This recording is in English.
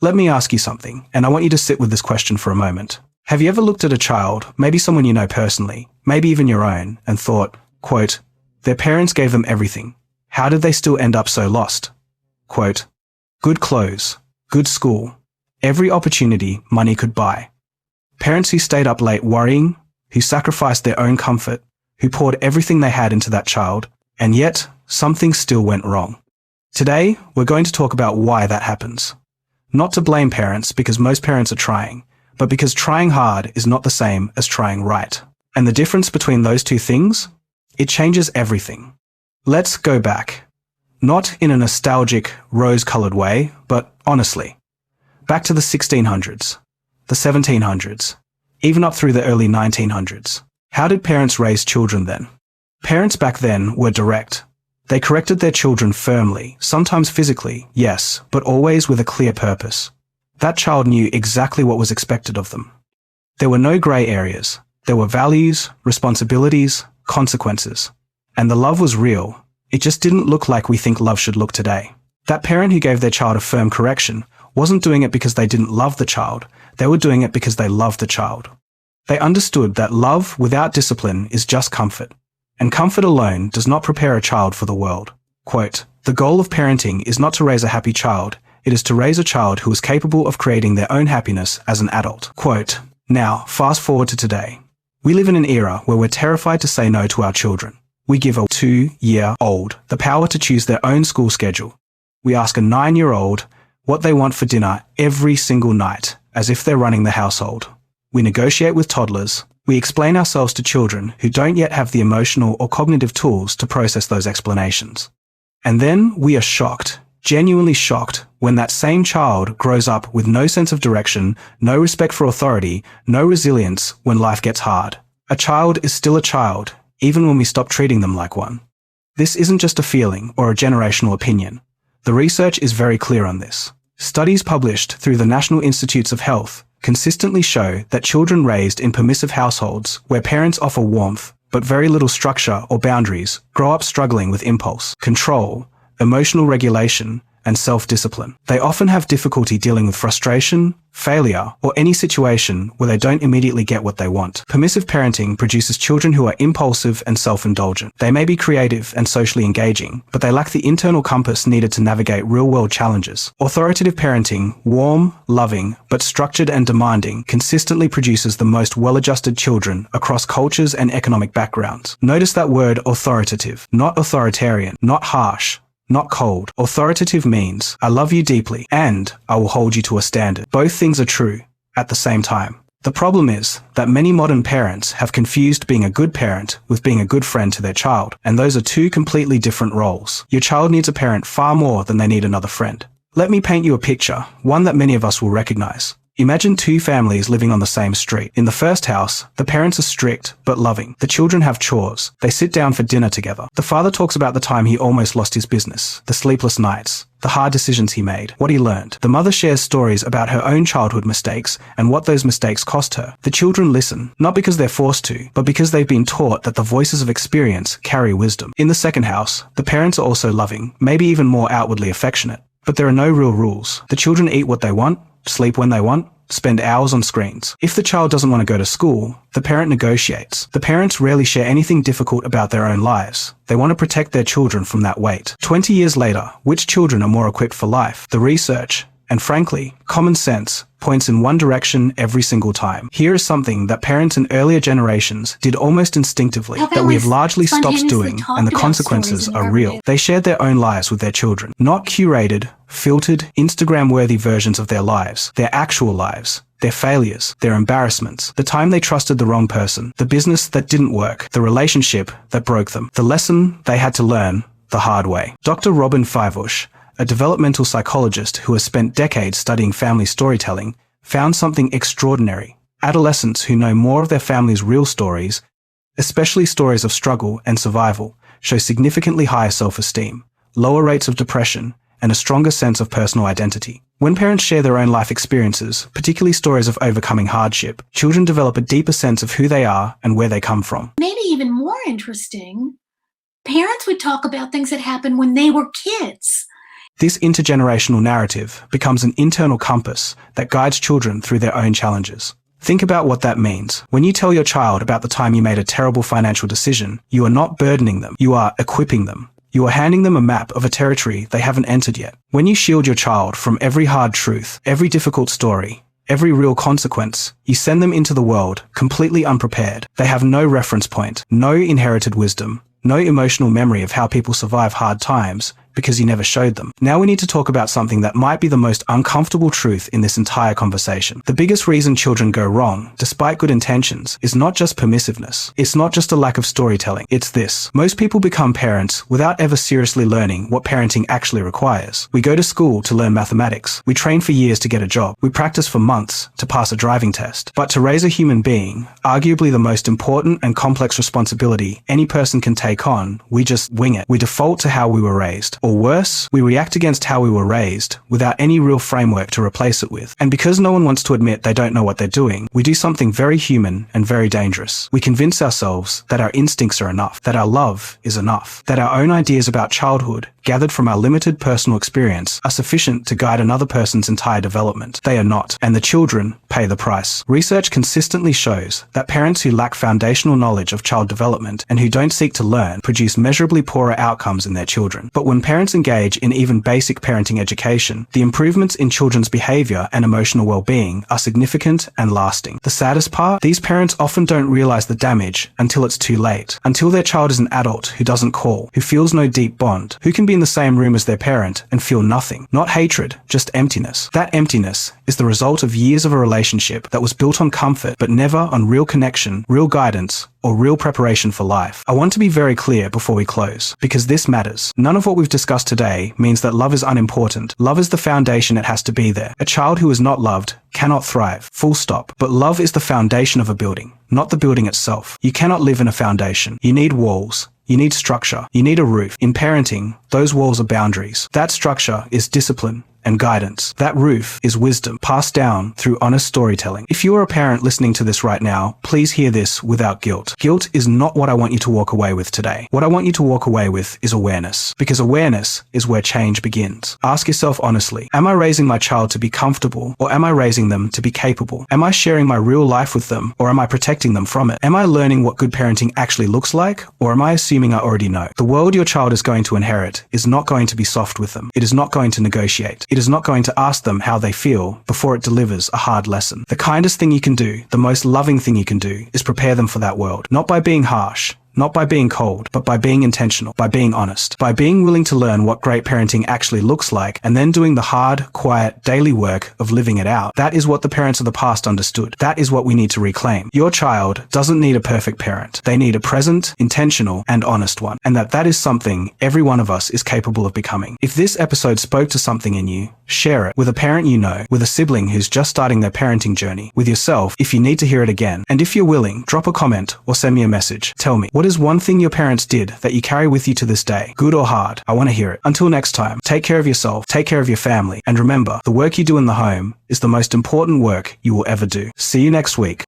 Let me ask you something, and I want you to sit with this question for a moment. Have you ever looked at a child, maybe someone you know personally, maybe even your own, and thought, quote, their parents gave them everything. How did they still end up so lost? Quote, good clothes, good school, every opportunity money could buy. Parents who stayed up late worrying, who sacrificed their own comfort, who poured everything they had into that child, and yet something still went wrong. Today, we're going to talk about why that happens. Not to blame parents, because most parents are trying, but because trying hard is not the same as trying right. And the difference between those two things? It changes everything. Let's go back. Not in a nostalgic, rose-colored way, but honestly. Back to the 1600s, the 1700s, even up through the early 1900s. How did parents raise children then? Parents back then were direct. They corrected their children firmly, sometimes physically, yes, but always with a clear purpose. That child knew exactly what was expected of them. There were no grey areas. There were values, responsibilities, consequences. And the love was real. It just didn't look like we think love should look today. That parent who gave their child a firm correction wasn't doing it because they didn't love the child. They were doing it because they loved the child. They understood that love without discipline is just comfort. And comfort alone does not prepare a child for the world. Quote, the goal of parenting is not to raise a happy child. It is to raise a child who is capable of creating their own happiness as an adult. Quote, now, fast forward to today. We live in an era where we're terrified to say no to our children. We give a 2-year-old the power to choose their own school schedule. We ask a 9-year-old what they want for dinner every single night, as if they're running the household. We negotiate with toddlers. We explain ourselves to children who don't yet have the emotional or cognitive tools to process those explanations. And then we are shocked, genuinely shocked, when that same child grows up with no sense of direction, no respect for authority, no resilience when life gets hard. A child is still a child, even when we stop treating them like one. This isn't just a feeling or a generational opinion. The research is very clear on this. Studies published through the National Institutes of Health consistently show that children raised in permissive households where parents offer warmth but very little structure or boundaries grow up struggling with impulse, control, emotional regulation, and self-discipline. They often have difficulty dealing with frustration, failure, or any situation where they don't immediately get what they want. Permissive parenting produces children who are impulsive and self-indulgent. They may be creative and socially engaging, but they lack the internal compass needed to navigate real-world challenges. Authoritative parenting, warm, loving, but structured and demanding, consistently produces the most well-adjusted children across cultures and economic backgrounds. Notice that word authoritative, not authoritarian, not harsh, not cold. Authoritative means, I love you deeply, and I will hold you to a standard. Both things are true at the same time. The problem is that many modern parents have confused being a good parent with being a good friend to their child, and those are two completely different roles. Your child needs a parent far more than they need another friend. Let me paint you a picture, one that many of us will recognize. Imagine two families living on the same street. In the first house, the parents are strict but loving. The children have chores. They sit down for dinner together. The father talks about the time he almost lost his business, the sleepless nights, the hard decisions he made, what he learned. The mother shares stories about her own childhood mistakes and what those mistakes cost her. The children listen, not because they're forced to, but because they've been taught that the voices of experience carry wisdom. In the second house, the parents are also loving, maybe even more outwardly affectionate. But there are no real rules. The children eat what they want, sleep when they want, spend hours on screens. If the child doesn't want to go to school, the parent negotiates. The parents rarely share anything difficult about their own lives. They want to protect their children from that weight. 20 years later, which children are more equipped for life? The research, and frankly, common sense, points in one direction every single time. Here is something that parents in earlier generations did almost instinctively, that we have largely stopped doing, and the consequences are real. They shared their own lives with their children. Not curated, filtered, Instagram-worthy versions of their lives. Their actual lives. Their failures. Their embarrassments. The time they trusted the wrong person. The business that didn't work. The relationship that broke them. The lesson they had to learn the hard way. Dr. Robin Fivush, a developmental psychologist who has spent decades studying family storytelling, found something extraordinary. Adolescents who know more of their family's real stories, especially stories of struggle and survival, show significantly higher self-esteem, lower rates of depression, and a stronger sense of personal identity. When parents share their own life experiences, particularly stories of overcoming hardship, children develop a deeper sense of who they are and where they come from. Maybe even more interesting, parents would talk about things that happened when they were kids. This intergenerational narrative becomes an internal compass that guides children through their own challenges. Think about what that means. When you tell your child about the time you made a terrible financial decision, you are not burdening them, you are equipping them. You are handing them a map of a territory they haven't entered yet. When you shield your child from every hard truth, every difficult story, every real consequence, you send them into the world completely unprepared. They have no reference point, no inherited wisdom, no emotional memory of how people survive hard times, because you never showed them. Now we need to talk about something that might be the most uncomfortable truth in this entire conversation. The biggest reason children go wrong, despite good intentions, is not just permissiveness. It's not just a lack of storytelling. It's this. Most people become parents without ever seriously learning what parenting actually requires. We go to school to learn mathematics. We train for years to get a job. We practice for months to pass a driving test. But to raise a human being, arguably the most important and complex responsibility any person can take on, we just wing it. We default to how we were raised. Or worse, we react against how we were raised without any real framework to replace it with. And because no one wants to admit they don't know what they're doing, we do something very human and very dangerous. We convince ourselves that our instincts are enough, that our love is enough, that our own ideas about childhood, gathered from our limited personal experience, are sufficient to guide another person's entire development. They are not, and the children pay the price. Research consistently shows that parents who lack foundational knowledge of child development and who don't seek to learn produce measurably poorer outcomes in their children. But when parents engage in even basic parenting education, the improvements in children's behavior and emotional well-being are significant and lasting. The saddest part? These parents often don't realize the damage until it's too late, until their child is an adult who doesn't call, who feels no deep bond, who can be in the same room as their parent and feel nothing. Not hatred, just emptiness. That emptiness is the result of years of a relationship that was built on comfort but never on real connection, real guidance, or real preparation for life. I want to be very clear before we close, because this matters. None of what we've discussed today means that love is unimportant. Love is the foundation. It has to be there. A child who is not loved cannot thrive. Full stop. But love is the foundation of a building, not the building itself. You cannot live in a foundation. You need walls. You need structure. You need a roof. In parenting, those walls are boundaries. That structure is discipline and guidance. That roof is wisdom passed down through honest storytelling. If you are a parent listening to this right now, please hear this without guilt. Guilt is not what I want you to walk away with today. What I want you to walk away with is awareness, because awareness is where change begins. Ask yourself honestly, am I raising my child to be comfortable, or am I raising them to be capable? Am I sharing my real life with them, or am I protecting them from it? Am I learning what good parenting actually looks like, or am I assuming I already know? The world your child is going to inherit is not going to be soft with them. It is not going to negotiate. It is not going to ask them how they feel before it delivers a hard lesson. The kindest thing you can do, the most loving thing you can do, is prepare them for that world. Not by being harsh, not by being cold, but by being intentional, by being honest, by being willing to learn what great parenting actually looks like, and then doing the hard, quiet, daily work of living it out. That is what the parents of the past understood. That is what we need to reclaim. Your child doesn't need a perfect parent. They need a present, intentional, and honest one. And that is something every one of us is capable of becoming. If this episode spoke to something in you, share it with a parent you know, with a sibling who's just starting their parenting journey, with yourself if you need to hear it again. And if you're willing, drop a comment or send me a message. Tell me, what is one thing your parents did that you carry with you to this day? Good or hard? I want to hear it. Until next time, take care of yourself, take care of your family, and remember, the work you do in the home is the most important work you will ever do. See you next week.